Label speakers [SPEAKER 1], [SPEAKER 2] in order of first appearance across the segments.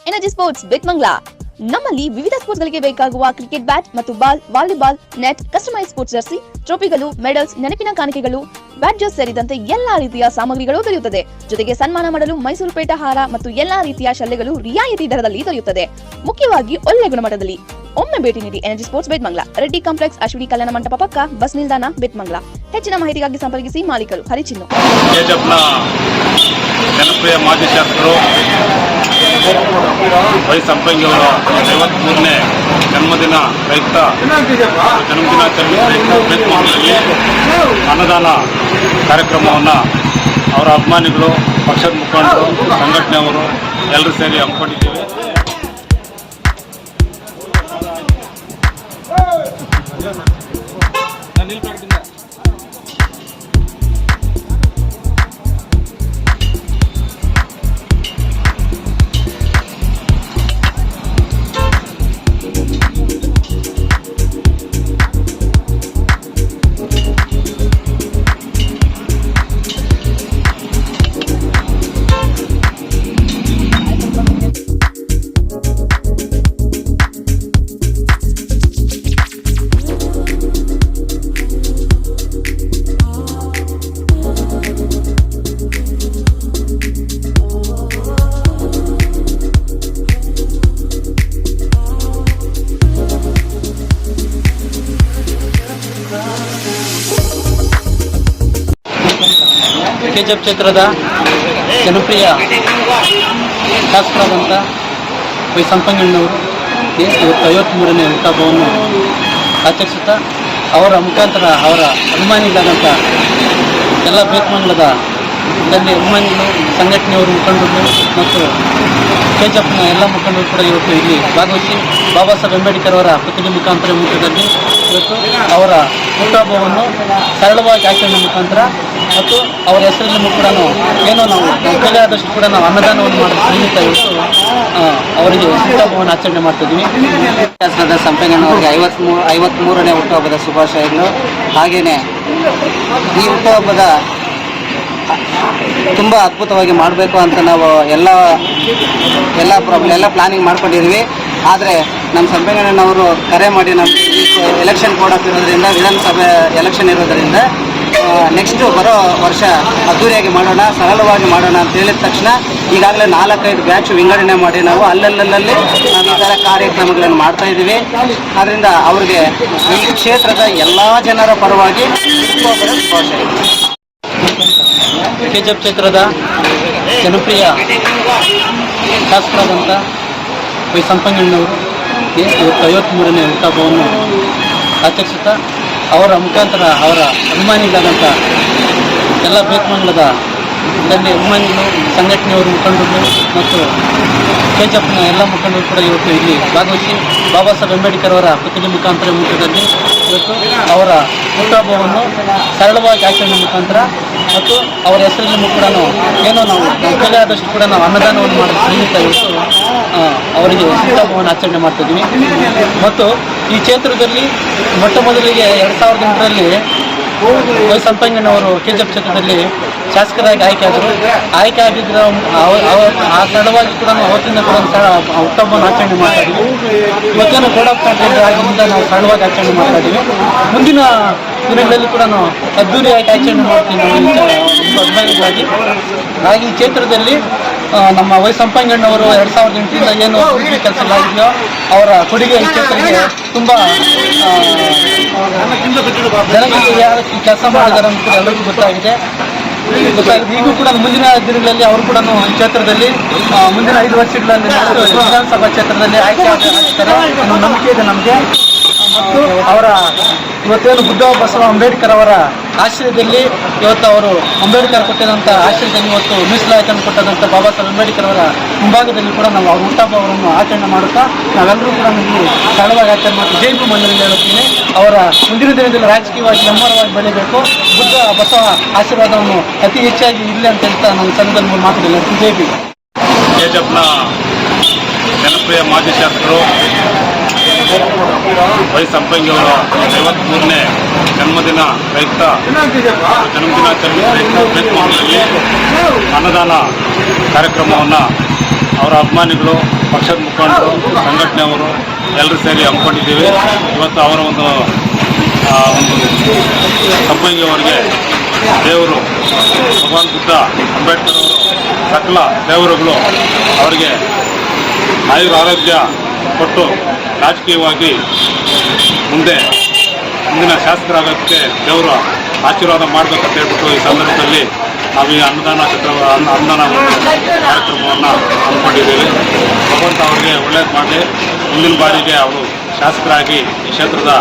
[SPEAKER 1] Energy sports ಬೆಟ್ಮಂಗ್ಲಾ ನಮ್ಮಲ್ಲಿ ವಿವಿಧ sports ಗಳಿಗೆ ಬೇಕಾಗುವ ಕ್ರಿಕೆಟ್ ಬ್ಯಾಟ್ ಮತ್ತು ball, volleyball, net, customize sports jersey, ಟ್ರೋಫಿಗಳು, ಮೆಡಲ್ಸ್, ನೆನಪಿನ ಕಾಣಿಕೆಗಳು, ಬ್ಯಾಡ್ಜಸ್ ಸೇರಿದಂತೆ ಎಲ್ಲಾ ರೀತಿಯ ಸಾಮಗ್ರಿಗಳು ದೊರೆಯುತ್ತದೆ. ಜೊತೆಗೆ ಸನ್ಮಾನ ಮಾಡಲು ಮೈಸೂರು ಪೇಟ ಹಾರ ಮತ್ತು ಎಲ್ಲಾ ರೀತಿಯ ಶಲ್ಲೆಗಳು ರಿಯಾಯಿತಿ ದರದಲ್ಲಿ ದೊರೆಯುತ್ತದೆ. ಮುಖ್ಯವಾಗಿ ಒಳ್ಳೆ ಗುಣಮಟ್ಟದಲ್ಲಿ. ಒಮ್ಮೆ ಭೇಟಿ ನೀಡಿ energy sports Betmangala, Reddy complex, Ashwini Kalyana Mantapa ಪಕ್ಕ, ಬಸ್ ನಿಲ್ದಾಣ, ಬೆಟ್ಮಂಗ್ಲಾ. ಹೆಚ್ಚಿನ ಮಾಹಿತಿಗಾಗಿ ಸಂಪರ್ಕಿಸಿ ಮಾಲೀಕರು ಹರಿಚಿನ್ನು.
[SPEAKER 2] ಜನಪ್ರಿಯ ಮಾಜಿ ಶಾಸಕರು ವೈ ಸಂಪಂಗಿ ಅವರ 53ನೇ ಜನ್ಮದಿನ ಪ್ರಯುಕ್ತ ಜನ್ಮದಿನಾಚರಣೆ ಬೆಟ್ಮಂಗ್ಲದಲ್ಲಿ ಅನ್ನದಾನ ಕಾರ್ಯಕ್ರಮವನ್ನು ಅವರ ಅಭಿಮಾನಿಗಳು, ಪಕ್ಷದ ಮುಖಂಡರು, ಸಂಘಟನೆಯವರು ಎಲ್ಲರೂ ಸೇರಿ ಹಮ್ಮಿಕೊಂಡಿದ್ದೇವೆ.
[SPEAKER 3] ಕೆಜೆಪ್ ಕ್ಷೇತ್ರದ ಜನಪ್ರಿಯ ಶಾಸಕರಾದಂಥ ವೈ ಸಂಪಂಗಣ್ಣವರು ಇವತ್ತು 53ನೇ ಹುಟ್ಟುಹಬ್ಬವನ್ನು ಆಚರಿಸುತ್ತಾ ಅವರ ಮುಖಾಂತರ ಅವರ ಅಭಿಮಾನಿಗಳಾದಂಥ ಎಲ್ಲ ಬೆಟ್ಮಂಗ್ಲದ ಅಭಿಮಾನಿಗಳು, ಸಂಘಟನೆಯವರು, ಮುಖಂಡರು ಮತ್ತು ಕೆಜೆಪ್ನ ಎಲ್ಲ ಮುಖಂಡರು ಕೂಡ ಇವತ್ತು ಇಲ್ಲಿ ಭಾಗವಹಿಸಿ ಬಾಬಾ ಸಾಹೇಬ್ ಅಂಬೇಡ್ಕರ್ ಅವರ ಪ್ರತಿಮೆ ಮುಖಾಂತರ ಮುಖದಲ್ಲಿ ಇವತ್ತು ಅವರ ಹುಟ್ಟುಹಬ್ಬವನ್ನು ಸರಳವಾಗಿ ಆಚರಣೆ ಮುಖಾಂತರ ಮತ್ತು ಅವರ ಹೆಸರಲ್ಲಿ ಕೂಡ ಏನೋ ನಾವು ಕೈಲಾದಷ್ಟು ಕೂಡ ನಾವು ಅನ್ನದಾನವನ್ನು ಮಾಡೋ ನಿಮಿತ್ತ ಇವತ್ತು ಅವರಿಗೆ ಹುಟ್ಟುಹಬ್ಬವನ್ನು ಆಚರಣೆ ಮಾಡ್ತಿದ್ವಿ. ಶಾಸಕರಾದ ಸಂಪಂಗಣ್ಣವರಿಗೆ 53ನೇ ಹುಟ್ಟುಹಬ್ಬದ ಶುಭಾಶಯಗಳು. ಹಾಗೆಯೇ ಈ ಹುಟ್ಟುಹಬ್ಬದ ತುಂಬ ಅದ್ಭುತವಾಗಿ ಮಾಡಬೇಕು ಅಂತ ನಾವು ಎಲ್ಲ ಪ್ಲಾನಿಂಗ್ ಮಾಡ್ಕೊಂಡಿದ್ವಿ. ಆದರೆ ನಮ್ಮ ಸಂಪಂಗಣ್ಣನವರು ಕರೆ ಮಾಡಿ ನಮಗೆ ಎಲೆಕ್ಷನ್ ಕೋಡ್ ಆಫ್ ಇರೋದ್ರಿಂದ, ವಿಧಾನಸಭೆ ಎಲೆಕ್ಷನ್ ಇರೋದರಿಂದ ನೆಕ್ಸ್ಟ್ ಬರೋ ವರ್ಷ ಅದ್ದೂರಿಯಾಗಿ ಮಾಡೋಣ, ಸರಳವಾಗಿ ಮಾಡೋಣ ಅಂತ ಹೇಳಿದ ತಕ್ಷಣ ಈಗಾಗಲೇ 4-5 ಬ್ಯಾಚ್ ವಿಂಗಡಣೆ ಮಾಡಿ ನಾವು ಅಲ್ಲಲ್ಲಿ ನಾವು ಈ ಥರ ಕಾರ್ಯಕ್ರಮಗಳನ್ನು ಮಾಡ್ತಾ ಇದ್ದೀವಿ. ಆದ್ದರಿಂದ ಅವ್ರಿಗೆ ಈ ಕ್ಷೇತ್ರದ ಎಲ್ಲ ಜನರ ಪರವಾಗಿ ಶುಭಾಶಯಗಳು. ಕೆಜೆಪ್ ಕ್ಷೇತ್ರದ ಜನಪ್ರಿಯ ಶಾಸಕರಾದಂಥ ವೈ ಸಂಪಂಗಣ್ಣವರು ಇವತ್ತು 53ನೇ ಹುಟ್ಟುಹಬ್ಬವನ್ನು ಆಚರಿಸುತ್ತಾ ಅವರ ಮುಖಾಂತರ ಅವರ ಅಭಿಮಾನಿಗಳಾದಂಥ ಎಲ್ಲ ಬೆಟ್ಮಂಗ್ಲದ ಅಭಿಮಾನಿಗಳು, ಸಂಘಟನೆಯವರು, ಮುಖಂಡರು ಮತ್ತು ಕೆಜೆಪ್ನ ಎಲ್ಲ ಮುಖಂಡರು ಕೂಡ ಇವತ್ತು ಇಲ್ಲಿ ಭಾಗವಹಿಸಿ ಬಾಬಾ ಸಾಹೇಬ್ ಅಂಬೇಡ್ಕರ್ ಅವರ ಪ್ರತಿಮೆ ಮುಖಾಂತರ ಮುಖದಲ್ಲಿ ಇವತ್ತು ಅವರ ಹುಟ್ಟುಹಬ್ಬವನ್ನು ಸರಳವಾಗಿ ಆಚರಣೆ ಮುಖಾಂತರ ಮತ್ತು ಅವರ ಹೆಸರಲ್ಲಿ ಕೂಡ ಏನೋ ನಾವು ಕೈಲಾದಷ್ಟು ಕೂಡ ನಾವು ಅನ್ನದಾನವನ್ನು ಮಾಡೋ ನಿಮಿತ್ತ ಇವತ್ತು ಅವರಿಗೆ ಹುಟ್ಟುಹಬ್ಬವನ್ನು ಆಚರಣೆ ಮಾಡ್ತಿದ್ವಿ. ಮತ್ತು ಈ ಕ್ಷೇತ್ರದಲ್ಲಿ ಮೊಟ್ಟ ಮೊದಲಿಗೆ 2008ರಲ್ಲಿ ವೈ ಸಂಪಂಗಣ್ಣವರು ಕೆಜೆಪ್ ಕ್ಷೇತ್ರದಲ್ಲಿ ಶಾಸಕರಾಗಿ ಆಯ್ಕೆ ಆಗಿದ್ದರು. ಆ ಸರಳವಾಗಿ ಕೂಡ ಅವತ್ತಿಂದ ಕೂಡ ಹುಟ್ಟುಹಬ್ಬವನ್ನು ಆಚರಣೆ ಮಾಡ್ತಾ ಇದ್ದೀವಿ. ಇವತ್ತೇನು ಕೋಡ್ ಆಫ್ ಕಂಡಕ್ಟ್ ಆಗಿದ್ದರಿಂದ ನಾವು ಸರಳವಾಗಿ ಆಚರಣೆ ಮಾಡ್ತಾ ಇದ್ದೀವಿ. ಮುಂದಿನ ದಿನಗಳಲ್ಲಿ ಕೂಡ ನಾವು ಅದ್ದೂರಿಯಾಗಿ ಆಚರಣೆ ಮಾಡ್ತೀವಿ ನಾವು ಅಭಿಮಾನಿಗಳಾಗಿ. ಹಾಗೆ ಈ ಕ್ಷೇತ್ರದಲ್ಲಿ ನಮ್ಮ ವೈ ಸಂಪಂಗಣ್ಣವರು 2008ರಿಂದ ಏನು ಅಭಿವೃದ್ಧಿ ಕೆಲಸಗಳಾಗಿದೆಯೋ ಅವರ ಕೊಡುಗೆ ಈ ಕ್ಷೇತ್ರಕ್ಕೆ ತುಂಬ ಜನಗಳಿಗೆ ಯಾವ ಕೆಲಸ ಮಾಡಿದ್ದಾರೆ ಅಂತ ಎಲ್ಲರಿಗೂ ಗೊತ್ತಾಗಿದೆ. ಈಗೂ ಕೂಡ ಮುಂದಿನ ದಿನಗಳಲ್ಲಿ ಅವರು ಕೂಡ ಈ ಕ್ಷೇತ್ರದಲ್ಲಿ ಮುಂದಿನ 5 ವರ್ಷಗಳಲ್ಲಿ ವಿಧಾನಸಭಾ ಕ್ಷೇತ್ರದಲ್ಲಿ ಆಯ್ಕೆ ಆಗ್ತಾರೆ ಅನ್ನೋ ನಂಬಿಕೆ ಇದೆ ನಮಗೆ. ಮತ್ತು ಅವರ ಇವತ್ತೇನು ಬುದ್ಧ ಬಸವ ಅಂಬೇಡ್ಕರ್ ಅವರ ಆಶ್ರಯದಲ್ಲಿ ಇವತ್ತು ಅವರು ಅಂಬೇಡ್ಕರ್ ಕೊಟ್ಟಿದಂಥ ಆಶ್ರಯದಲ್ಲಿ ಇವತ್ತು ಮೀಸಲಾತಿಯನ್ನು ಕೊಟ್ಟಂಥ ಬಾಬಾ ಸಾಹೇಬ್ ಅಂಬೇಡ್ಕರ್ ಅವರ ಮುಂಭಾಗದಲ್ಲಿ ಕೂಡ ನಾವು ಅವ್ರ ಹುಟ್ಟುಹಬ್ಬವನ್ನು ಆಚರಣೆ ಮಾಡುತ್ತಾ ನಾವೆಲ್ಲರೂ ಕೂಡ ಇಲ್ಲಿ ಸರಳವಾಗಿ ಆಚರಣೆ ಮಾಡ್ತೀವಿ. ಜೈ ಭೀಮ್ ಮಂಡಳಿಗೆ ಹೇಳುತ್ತೀನಿ, ಅವರ ಮುಂದಿನ ದಿನದಲ್ಲಿ ರಾಜಕೀಯವಾಗಿ ಹೆಮ್ಮರವಾಗಿ ಬೆಳೆಯಬೇಕು, ಬುದ್ಧ ಬಸವ ಆಶೀರ್ವಾದವನ್ನು ಅತಿ ಹೆಚ್ಚಾಗಿ ಇರಲಿ ಅಂತ ಹೇಳ್ತಾ ನನ್ನ ಸಂದರ್ಭದಲ್ಲಿ ಮಾತುಗಳು. ಜೈ ಭೀಮ್.
[SPEAKER 2] ಕೆಜೆಪ್ನ ಜನಪ್ರಿಯ ಮಾಜಿ ಶಾಸಕರು ವೈ ಸಂಪಂಗಿ ಅವರ 53ನೇ ಜನ್ಮದಿನ ಪ್ರಯುಕ್ತ ಜನ್ಮದಿನಾಚರಣೆ ಪ್ರಯುಕ್ತ ಬೆಟ್ಮಂಗ್ಲದಲ್ಲಿ ಅನ್ನದಾನ ಕಾರ್ಯಕ್ರಮವನ್ನು ಅವರ ಅಭಿಮಾನಿಗಳು, ಪಕ್ಷದ ಮುಖಂಡರು, ಸಂಘಟನೆಯವರು ಎಲ್ಲರೂ ಸೇರಿ ಹಮ್ಮಿಕೊಂಡಿದ್ದೀವಿ. ಇವತ್ತು ಅವರ ಒಂದು ಸಂಪಂಗಿ ಅವರಿಗೆ ದೇವರು ಭಗವಾನ್ ಬುದ್ಧ ಅಂಬೇಡ್ಕರ್ ಅವರು ಸಕಲ ದೇವರುಗಳು ಅವರಿಗೆ ಆರೋಗ್ಯ ಕೊಟ್ಟು ರಾಜಕೀಯವಾಗಿ ಮುಂದಿನ ಶಾಸಕರಾಗೋಕ್ಕೆ ದೇವರು ಆಶೀರ್ವಾದ ಮಾಡಬೇಕಂತ ಹೇಳ್ಬಿಟ್ಟು ಈ ಸಂದರ್ಭದಲ್ಲಿ ನಾವು ಈ ಅನ್ನದಾನ ಕಾರ್ಯಕ್ರಮವನ್ನು ಹಮ್ಮಿಕೊಂಡಿದ್ದೇವೆ. ಭಗವಂತ ಅವರಿಗೆ ಒಳ್ಳೇದು ಮಾಡಲಿ. ಮುಂದಿನ ಬಾರಿಗೆ ಅವರು ಶಾಸಕರಾಗಿ ಈ ಕ್ಷೇತ್ರದ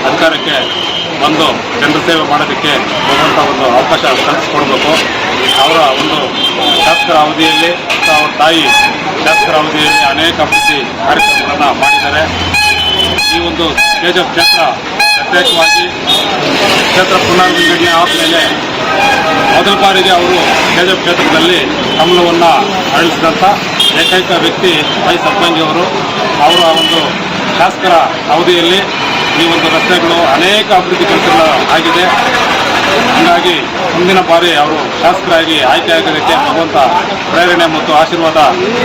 [SPEAKER 2] ಅಧಿಕಾರಕ್ಕೆ ಬಂದು ಜನರ ಸೇವೆ ಮಾಡೋದಕ್ಕೆ ಭಗವಂತ ಒಂದು ಅವಕಾಶ ಕಲ್ಪಿಸ್ಕೊಡ್ಬೇಕು. ಅವರ ಒಂದು ಶಾಸಕರ ಅವಧಿಯಲ್ಲಿ ಮತ್ತು ಅವರ ತಾಯಿ ಶಾಸಕರ ಅವಧಿಯಲ್ಲಿ ಅನೇಕ ಅಭಿವೃದ್ಧಿ ಕಾರ್ಯಕ್ರಮಗಳನ್ನು ಮಾಡಿದ್ದಾರೆ. ಈ ಒಂದು ಕೆಜೆಎಫ್ ಕ್ಷೇತ್ರ ಪ್ರತ್ಯೇಕವಾಗಿ ಕ್ಷೇತ್ರ ಪುನರ್ವಿಂಗಡಣೆ ಆದಮೇಲೆ ಮೊದಲ ಬಾರಿಗೆ ಅವರು ಕೆಜೆಎಫ್ ಕ್ಷೇತ್ರದಲ್ಲಿ ಕಮಲವನ್ನು ಅರಳಿಸಿದಂಥ ಏಕೈಕ ವ್ಯಕ್ತಿ ವೈ ಸಂಪಂಗಿ ಅವರು. ಅವರ ಒಂದು ಶಾಸಕರ ಅವಧಿಯಲ್ಲಿ ಈ ಒಂದು ರಸ್ತೆಗಳು ಅನೇಕ ಅಭಿವೃದ್ಧಿ ಕೆಲಸಗಳು ಆಗಿದೆ. ಹೀಗಾಗಿ ಮುಂದಿನ ಬಾರಿ ಅವರು ಶಾಸಕರಾಗಿ ಆಯ್ಕೆಯಾಗೋದಕ್ಕೆ ಭಗವಂತ ಪ್ರೇರಣೆ ಮತ್ತು ಆಶೀರ್ವಾದ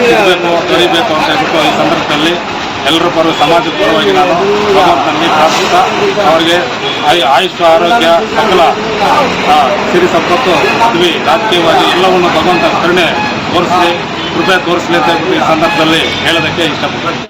[SPEAKER 2] ಸಿಗಬೇಕು, ದೊರೆಯಬೇಕು ಅಂತ ಹೇಳ್ಬಿಟ್ಟು ಈ ಸಂದರ್ಭದಲ್ಲಿ ಎಲ್ಲರ ಪರ ಸಮಾಜದ ಪರವಾಗಿ ನಾನು ಭಗವಂತನಲ್ಲಿ ಪ್ರಾರ್ಥಿಸ್ತಾ ಅವರಿಗೆ ಆಯುಷ್ಯ, ಆರೋಗ್ಯ, ಸಕಲ ಸಿರಿ ಸಂಪತ್ತು, ಪದವಿ, ರಾಜಕೀಯವಾಗಿ ಎಲ್ಲವನ್ನು ಭಗವಂತ ಕರುಣೆ ತೋರಿಸಲಿ, ಕೃಪೆ ತೋರಿಸಲಿ ಅಂತ ಹೇಳ್ಬಿಟ್ಟು ಈ ಸಂದರ್ಭದಲ್ಲಿ ಹೇಳೋದಕ್ಕೆ ಇಷ್ಟಪಡ್ತೀನಿ.